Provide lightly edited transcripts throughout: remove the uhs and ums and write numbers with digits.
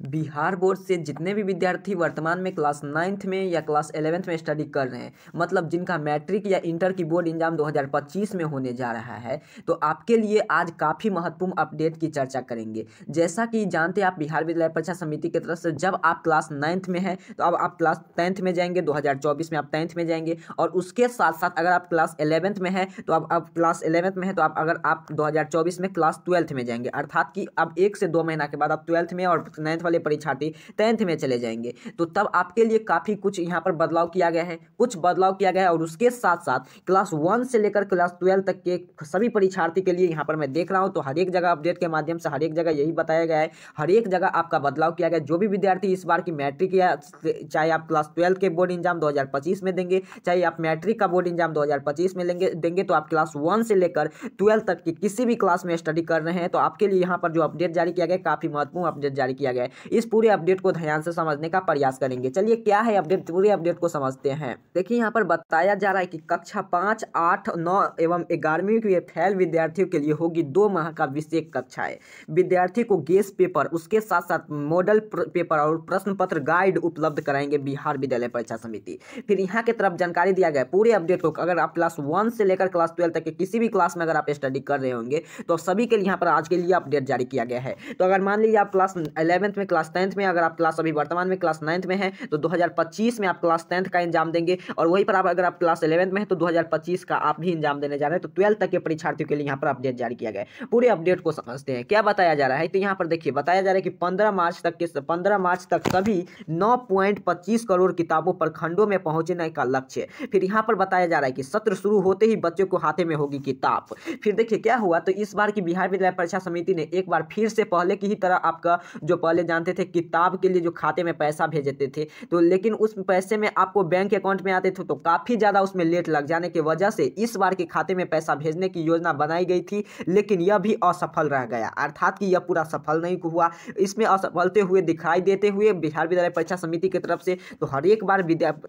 Bihar board से जितने भी विद्यार्थी वर्तमान में क्लास 9th में या क्लास 11th में स्टडी कर रहे हैं, मतलब जिनका मैट्रिक या इंटर की बोर्ड एग्जाम 2025 में होने जा रहा है, तो आपके लिए आज काफ़ी महत्वपूर्ण अपडेट की चर्चा करेंगे। जैसा कि जानते हैं आप, बिहार विद्यालय परीक्षा समिति की तरफ से जब आप क्लास 9th में हैं तो अब आप क्लास 10th में जाएंगे, 2024 में आप 10th में जाएंगे। और उसके साथ साथ अगर आप क्लास 11th में हैं तो अब क्लास 11th में है तो आप 2024 में क्लास 12th में जाएंगे, अर्थात कि अब 1 से 2 महीना के बाद आप 12th में और 9th वाले परीक्षार्थी 10th में चले जाएंगे। तो तब आपके लिए काफ़ी कुछ यहाँ पर बदलाव किया गया है, और उसके साथ साथ क्लास 1 से लेकर क्लास 12 तक के सभी परीक्षार्थी के लिए यहाँ पर मैं देख रहा हूँ तो हर एक जगह अपडेट के माध्यम से हर एक जगह यही बताया गया है, हर एक जगह आपका बदलाव किया गया। जो भी विद्यार्थी इस बार की मैट्रिक या चाहे आप क्लास 12 के बोर्ड एग्जाम 2025 में देंगे, चाहे आप मैट्रिक का बोर्ड एग्जाम 2025 में देंगे, तो आप क्लास 1 से लेकर 12 तक की किसी भी क्लास में स्टडी कर रहे हैं तो आपके लिए यहाँ पर जो अपडेट जारी किया गया है, काफ़ी महत्वपूर्ण अपडेट जारी किया गया है। इस पूरे अपडेट को ध्यान से समझने का प्रयास करेंगे। चलिए क्या है अपडेट, पूरे अपडेट को समझते हैं। देखिए यहाँ पर बताया जा रहा है कि कक्षा 5, 8, 9 एवं 11वीं के फेल विद्यार्थियों के लिए होगी 2 माह का विशेष कक्षाएं। विद्यार्थी को गेस्ट पेपर, उसके साथ साथ मॉडल पेपर और प्रश्न पत्र गाइड उपलब्ध कराएंगे बिहार विद्यालय परीक्षा समिति। फिर यहाँ की तरफ जानकारी दिया गया पूरे अपडेट को, अगर आप क्लास 1 से लेकर क्लास 12 तक के किसी भी क्लास में अगर आप स्टडी कर रहे होंगे तो सभी के लिए यहाँ पर आज के लिए अपडेट जारी किया गया है। तो अगर मान लीजिए आप क्लास 11th में, क्लास 10th में, अगर आप क्लास अभी वर्तमान में क्लास 9th में हैं तो 2025 में आप क्लास 10th का एग्जाम देंगे, और वहीं पर अगर आप क्लास 11th में हैं तो 2025 का आप भी एग्जाम देने जा रहे हैं। तो 12 तक के परीक्षार्थियों के लिए यहाँ पर अपडेट जारी किया गया है। पूरे अपडेट को समझते हैं क्या बताया जा रहा है। तो यहाँ पर देखिए बताया जा रहा है कि 15 मार्च तक सभी 9.25 करोड़ किताबों पर खंडों में पहुंचने का लक्ष्य। फिर यहाँ पर बताया जा रहा है कि सत्र शुरू होते ही बच्चों को हाथे में होगी किताब। फिर देखिए क्या हुआ, तो इस बार की बिहार विद्यालय परीक्षा समिति ने एक बार फिर से पहले की ही तरह आपका जो पहले जानते थे किताब के लिए जो खाते में पैसा भेजते थे, तो लेकिन उस पैसे में आपको बैंक अकाउंट में आते थे तो काफ़ी ज़्यादा उसमें लेट लग जाने की वजह से इस बार के खाते में पैसा भेजने की योजना बनाई गई थी, लेकिन यह भी असफल रह गया, अर्थात कि यह पूरा सफल नहीं हुआ। इसमें असफलते हुए दिखाई देते हुए बिहार विद्यालय परीक्षा समिति की तरफ से तो हर एक बार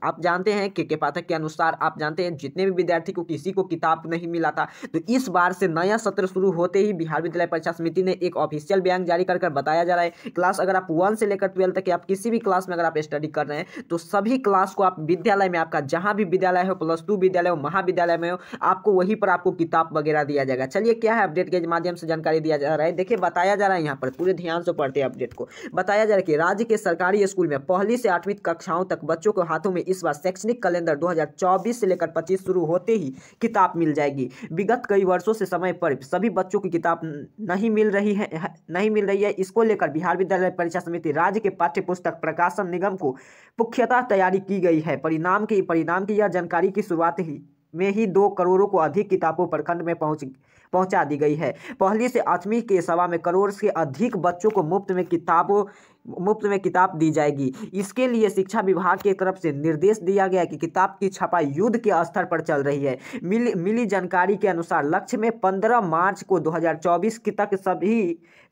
आप जानते हैं कि पाठक के अनुसार आप जानते हैं जितने भी विद्यार्थी को किसी को किताब नहीं मिला था, तो इस बार से नया सत्र शुरू होते ही बिहार विद्यालय परीक्षा समिति ने एक ऑफिशियल बयान जारी कर बताया जा रहा है क्लास अगर आप 1 से लेकर 12 तक आप किसी भी क्लास में अगर आप स्टडी कर रहे हैं तो सभी क्लास को आप विद्यालय में, आपका जहां भी विद्यालय हो, +2 विद्यालय हो, महाविद्यालय में हो, आपको वहीं पर आपको किताब वगैरह दिया जाएगा। चलिए क्या है अपडेट के माध्यम से जानकारी दिया जा रहा है। देखिए बताया जा रहा है यहाँ पर पूरे ध्यान से पढ़ते हैं अपडेट को। बताया जा रहा है कि राज्य के सरकारी स्कूल में 1ली से 8वीं कक्षाओं तक बच्चों के हाथों में इस बार शैक्षणिक कैलेंडर 2024 से लेकर 25 शुरू होते ही किताब मिल जाएगी। विगत कई वर्षों से समय पर सभी बच्चों की किताब नहीं मिल रही है। इसको लेकर बिहार विद्यालय परीक्षा समिति राज्य के पाठ्य पुस्तक प्रकाशन निगम को पुख्ता तैयारी की गई है। परिणाम की यह जानकारी की शुरुआत में ही 2 करोड़ को अधिक किताबों पर खंड में पहुंचा दी गई है। 1ली से 8वीं के सवा में करोड़ से अधिक बच्चों को मुफ्त में किताब दी जाएगी। इसके लिए शिक्षा विभाग की तरफ से निर्देश दिया गया कि किताब की छपाई युद्ध के स्तर पर चल रही है। मिली जानकारी के अनुसार लक्ष्य में 15 मार्च को 2024 तक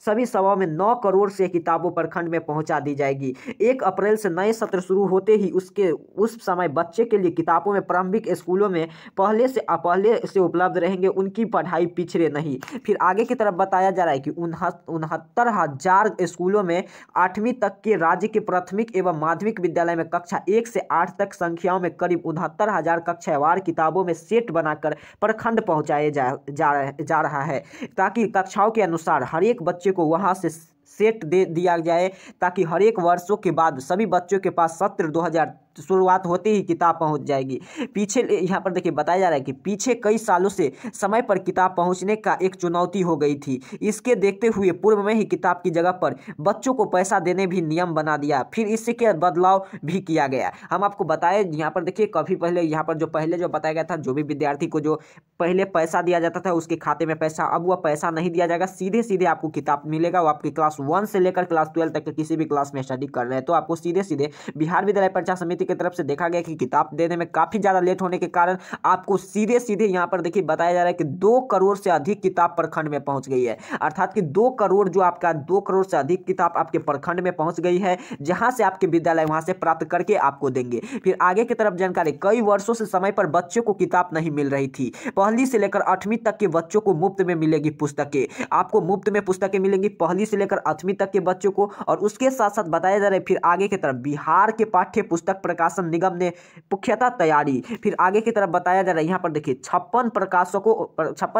सभी सभाओं में 9 करोड़ से किताबों पर खंड में पहुंचा दी जाएगी। 1 अप्रैल से नए सत्र शुरू होते ही उस समय बच्चे के लिए किताबों में प्रारंभिक स्कूलों में पहले से उपलब्ध रहेंगे, उनकी पढ़ाई पिछड़े नहीं। फिर आगे की तरफ बताया जा रहा है कि 69,000 स्कूलों में 8वीं तक के राज्य के प्राथमिक एवं माध्यमिक विद्यालय में कक्षा 1 से 8 तक संख्याओं में करीब 69,000 कक्षावार किताबों में सेट बनाकर प्रखंड पहुंचाए जा रहा है, ताकि कक्षाओं के अनुसार हर एक बच्चे को वहां से सेट दे दिया जाए, ताकि हर एक वर्षों के बाद सभी बच्चों के पास सत्र 2000 शुरुआत होते ही किताब पहुंच जाएगी। पीछे यहाँ पर देखिए बताया जा रहा है कि पीछे कई सालों से समय पर किताब पहुंचने का एक चुनौती हो गई थी। इसके देखते हुए पूर्व में ही किताब की जगह पर बच्चों को पैसा देने भी नियम बना दिया, फिर इसके बदलाव भी किया गया। हम आपको बताएं यहाँ पर देखिए कभी पहले यहाँ पर पहले जो बताया गया था, जो भी विद्यार्थी को जो पहले पैसा दिया जाता था उसके खाते में पैसा, अब वह पैसा नहीं दिया जाएगा, सीधे आपको किताब मिलेगा। वो आपकी क्लास 1 से लेकर क्लास 12 तक के किसी भी क्लास में स्टडी कर रहे हैं तो आपको सीधे बिहार विद्यालय परीक्षा समिति समिति की तरफ से देखा गया कि किताब देने में काफी ज्यादा लेट होने के कारण आपको सीधे सीधे यहाँ पर देखिए बताया जा रहा है कि 2 करोड़ से अधिक किताब प्रखंड में पहुंच गई है। अर्थात कि 2 करोड़ जो आपका 2 करोड़ से अधिक किताब आपके प्रखंड में पहुंच गई है, जहां से आपके विद्यालय वहां से प्राप्त करके आपको देंगे। फिर आगे की तरफ जानकारी, कई वर्षों से समय पर बच्चों को किताब नहीं मिल रही थी। पहली से लेकर 8वीं तक के बच्चों को मुफ्त में मिलेगी पुस्तकें, आपको मुफ्त में पुस्तकें मिलेंगी पहली से लेकर 8वीं तक के बच्चों को। और उसके साथ साथ बताया जा रहा है फिर आगे की तरफ बिहार के पाठ्य पुस्तक प्रकाशन निगम ने पुख्ता तैयारी, फिर आगे की तरफ बताया जा रहा है यहाँ पर देखिए 56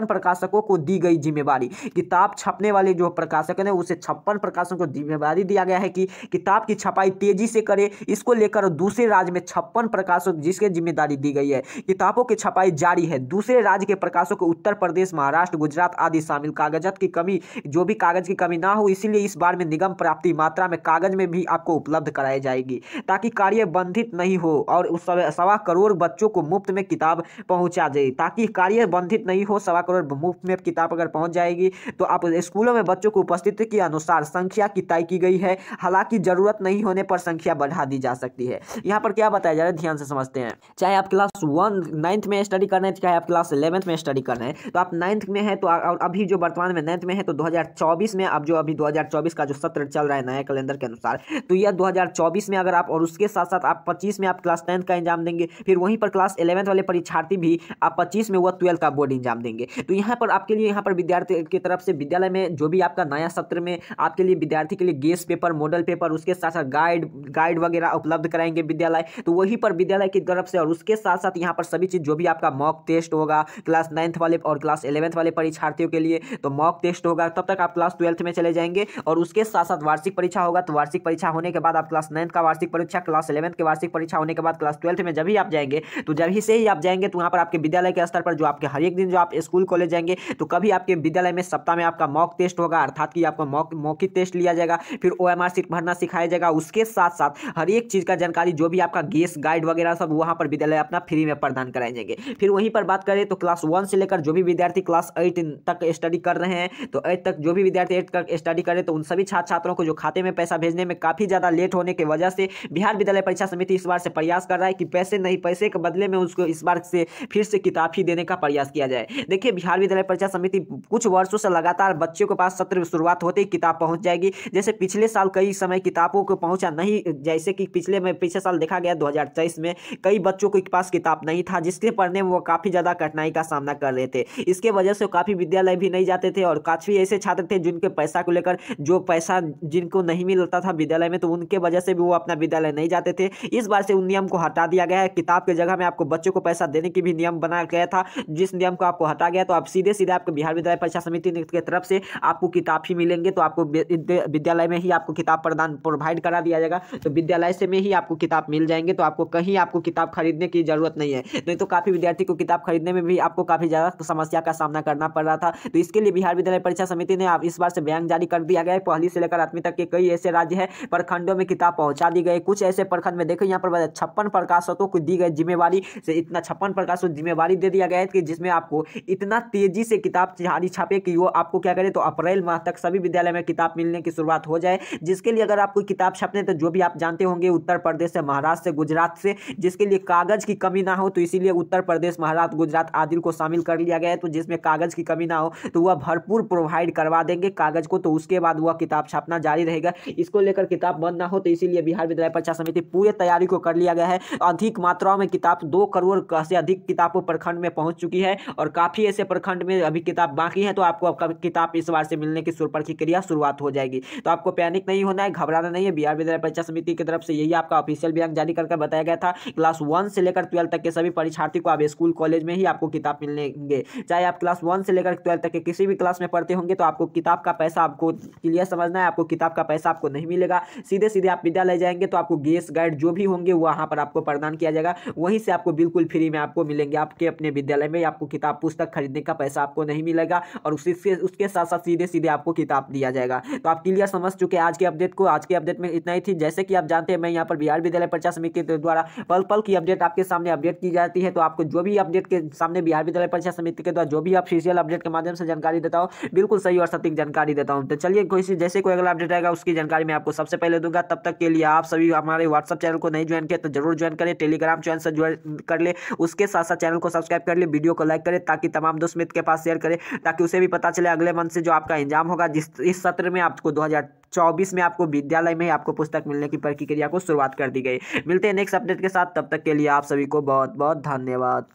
प्रकाशकों को दी गई जिम्मेवारी। किताब छपने वाले जो प्रकाशक है उसे 56 प्रकाशकों को जिम्मेवारी दिया गया है कि किताब की छपाई तेजी से करे। इसको लेकर दूसरे राज्य में 56 प्रकाशक जिसके जिम्मेदारी दी गई है। किताबों की छपाई जारी है। दूसरे राज्य के प्रकाशकों को उत्तर प्रदेश, महाराष्ट्र, गुजरात आदि शामिल। कागजात की कमी, जो भी कागज की कमी ना हो, इसीलिए इस बार में निगम प्राप्ति मात्रा में कागज में भी आपको उपलब्ध कराई जाएगी ताकि कार्य बंधित नहीं हो और उस 1.25 करोड़ बच्चों को मुफ्त में किताब पहुंचा जाए। ताकि कार्य बंधित नहीं हो, 1.25 करोड़ मुफ्त में किताब अगर पहुंच जाएगी तो आप स्कूलों में बच्चों को उपस्थिति के अनुसार संख्या की तय की गई है। हालांकि जरूरत नहीं होने पर संख्या बढ़ा दी जा सकती है। यहाँ पर क्या बताया जा रहा है, ध्यान से समझते हैं। चाहे आप क्लास 9th में स्टडी कर रहे हैं, चाहे आप क्लास 11th में स्टडी कर रहे हैं, तो आप 9th में है तो और अभी जो वर्तमान में 9th में है तो 2024 में अब जो अभी 2024 का जो सत्र चल रहा है नया कैलेंडर के अनुसार, तो यह 2024 में अगर आप, और उसके साथ साथ आप 25 में आप क्लास 10th का एग्जाम देंगे, फिर वहीं पर क्लास 11th वाले परीक्षार्थी भी आप 25 में वह 12th का बोर्ड एग्जाम देंगे। तो यहाँ पर आपके लिए यहाँ पर विद्यार्थी की तरफ से विद्यालय में जो भी आपका नया सत्र में आपके लिए विद्यार्थी के लिए गेस्ट पेपर, मॉडल पेपर, उसके साथ साथ गाइड वगैरह उपलब्ध कराएंगे विद्यालय। तो वहीं पर विद्यालय की तरफ से, और उसके साथ साथ यहाँ पर सभी चीज जो भी आपका मॉक टेस्ट होगा क्लास 9th वाले और क्लास 11th वाले परीक्षार्थियों के लिए, तो मॉक टेस्ट होगा, तब तक आप क्लास 12th में चले जाएंगे। और उसके साथ साथ वार्षिक परीक्षा होगा, तो वार्षिक परीक्षा होने के बाद आप क्लास 9th का वार्षिक परीक्षा, क्लास 11th के वार्षिक परीक्षा होने के बाद क्लास 12th में जब ही आप जाएंगे, तो जब ही से ही आप जाएंगे तो वहाँ पर आपके विद्यालय के स्तर पर जो आपके हर एक दिन जो आप स्कूल कॉलेज जाएंगे तो कभी आपके विद्यालय में सप्ताह में आपका मॉक टेस्ट होगा, अर्थात कि आपका मौखिक टेस्ट लिया जाएगा, फिर OMR शीट भरना सिखाया जाएगा। उसके साथ साथ हर एक चीज का जानकारी जो भी आपका गेस्ट गाइड वगैरह सब वहाँ पर विद्यालय अपना फ्री में प्रदान कराए जाएंगे। फिर वहीं पर बात करें तो क्लास 1 से लेकर जो भी विद्यार्थी क्लास 8 तक स्टडी कर रहे हैं, तो 8 तक जो भी विद्यार्थी 8 तक स्टडी करें, तो उन सभी छात्र छात्रों को जो खाते में पैसा भेजने में काफी ज्यादा लेट होने की वजह से बिहार विद्यालय परीक्षा समिति इस बार से प्रयास कर रहा है कि पैसे के बदले में उसको इस बार से फिर से किताब ही देने का प्रयास किया जाए। देखिए, बिहार विद्यालय परीक्षा समिति कुछ वर्षों से लगातार बच्चों के पास सत्र शुरुआत होते ही किताब पहुंच जाएगी। जैसे पिछले साल कई समय किताबों को पहुंचा नहीं, जैसे कि पिछले साल देखा गया 2023 में कई बच्चों के पास किताब नहीं था, जिसके पढ़ने में वो काफी ज्यादा कठिनाई का सामना कर रहे थे। इसके वजह से काफी विद्यालय भी नहीं जाते थे और काफी ऐसे छात्र थे जिनके पैसा को लेकर, जो पैसा जिनको नहीं मिलता था विद्यालय में, तो उनके वजह से भी वो अपना विद्यालय नहीं जाते थे। इस बार से उन नियम को हटा दिया गया है। किताब के जगह में आपको बच्चों को पैसा देने की भी नियम बनाया गया था, जिस नियम को आपको हटा गया, तो आप सीधे सीधे आपको बिहार विद्यालय परीक्षा समिति की तरफ से आपको किताब ही मिलेंगे। तो आपको विद्यालय में ही आपको किताब प्रोवाइड करा दिया जाएगा, तो विद्यालय से में ही आपको किताब मिल जाएंगे। तो आपको कहीं आपको किताब खरीदने की जरूरत नहीं है। नहीं तो काफी विद्यार्थी को किताब खरीदने में भी आपको काफी ज्यादा समस्या का सामना करना पड़ रहा था। तो इसके लिए बिहार विद्यालय परीक्षा समिति ने इस बार से बयान जारी कर दिया गया है। पहली से लेकर 8वीं तक के कई ऐसे राज्य है प्रखंडों में किताब पहुंचा दी गई। कुछ ऐसे प्रखंड में देखो यहाँ पर 56 प्रकाशकों को दी गई जिम्मेवारी से, इतना 56 प्रकाशकों को जिम्मेवारी दे दिया गया है कि जिसमें आपको इतना तेजी से किताब छापे कि वो आपको क्या करे, तो अप्रैल माह तक सभी विद्यालय में किताब मिलने की शुरुआत हो जाए। जिसके लिए अगर आपको किताब छपने, तो जो भी आप जानते होंगे उत्तर प्रदेश से, महाराष्ट्र से, गुजरात से, जिसके लिए कागज की कमी ना हो, तो इसीलिए उत्तर प्रदेश, महाराष्ट्र, गुजरात आदि को शामिल कर लिया गया है। तो जिसमें कागज की कमी ना हो तो वह भरपूर प्रोवाइड करवा देंगे कागज को, तो उसके बाद वह किताब छापना जारी रहेगा। इसको लेकर किताब बंद ना हो, तो इसीलिए बिहार विद्यालय परीक्षा समिति पूरी तैयारी को कर लिया गया है। अधिक मात्राओं में किताब 2 करोड़ से अधिक किताबों प्रखंड में पहुंच चुकी है और काफी ऐसे प्रखंड में अभी किताब बाकी है। तो आपको किताब इस बार से मिलने की प्रक्रिया शुरुआत हो जाएगी। तो आपको पैनिक नहीं होना है, घबराना नहीं है। बिहार विद्यालय परीक्षा समिति की तरफ से यही आपका ऑफिशियल बयान जारी करके बताया गया था। क्लास 1 से लेकर 12 तक के सभी परीक्षार्थी को आप स्कूल कॉलेज में ही आपको किताब मिलेंगे। चाहे आप क्लास 1 से लेकर 12 तक के किसी भी क्लास में पढ़ते होंगे, तो आपको किताब का पैसा, आपको क्लियर समझना है, आपको किताब का पैसा आपको नहीं मिलेगा। सीधे सीधे आप विद्यालय जाएंगे तो आपको गेस्ट गाइड जो भी होंगे वहां पर आपको प्रदान किया जाएगा, वहीं से आपको बिल्कुल फ्री में आपको मिलेंगे। आपके अपने विद्यालय में आपको किताब पुस्तक खरीदने का पैसा आपको नहीं मिलेगा और उसके साथ साथ सीधे सीधे आपको किताब दिया जाएगा। तो आप क्लियर समझ चुके हैं आज के अपडेट को। आज के अपडेट में इतना ही थी। जैसे कि आप जानते हैं, मैं यहाँ पर बिहार विद्यालय परीक्षा समिति के द्वारा पल पल की अपडेट आपके सामने अपडेट की जाती है। तो आपको जो भी अपडेट के सामने बिहार विद्यालय परीक्षा समिति के द्वारा जो भी ऑफिशियल अपडेट के माध्यम से जानकारी देता हूँ, बिल्कुल सही और सटीक जानकारी देता हूँ। तो चलिए, जैसे कोई अगला अपडेट आएगा उसकी जानकारी मैं आपको सबसे पहले दूंगा। तब तक के लिए आप सभी हमारे व्हाट्सएप चैनल को नहीं ज्वाइन किया तो जरूर ज्वाइन करें, टेलीग्राम चैनल से ज्वाइन कर ले, उसके साथ साथ चैनल को सब्सक्राइब कर ले, वीडियो को लाइक करें ताकि तमाम दोस्त मित्र के पास शेयर करें, ताकि उसे भी पता चले अगले मंथ से जो आपका एग्जाम होगा, जिस इस सत्र में आपको 2024 में आपको विद्यालय में ही आपको पुस्तक मिलने की प्रक्रिया को शुरुआत कर दी गई। मिलते हैं नेक्स्ट अपडेट के साथ, तब तक के लिए आप सभी को बहुत बहुत धन्यवाद।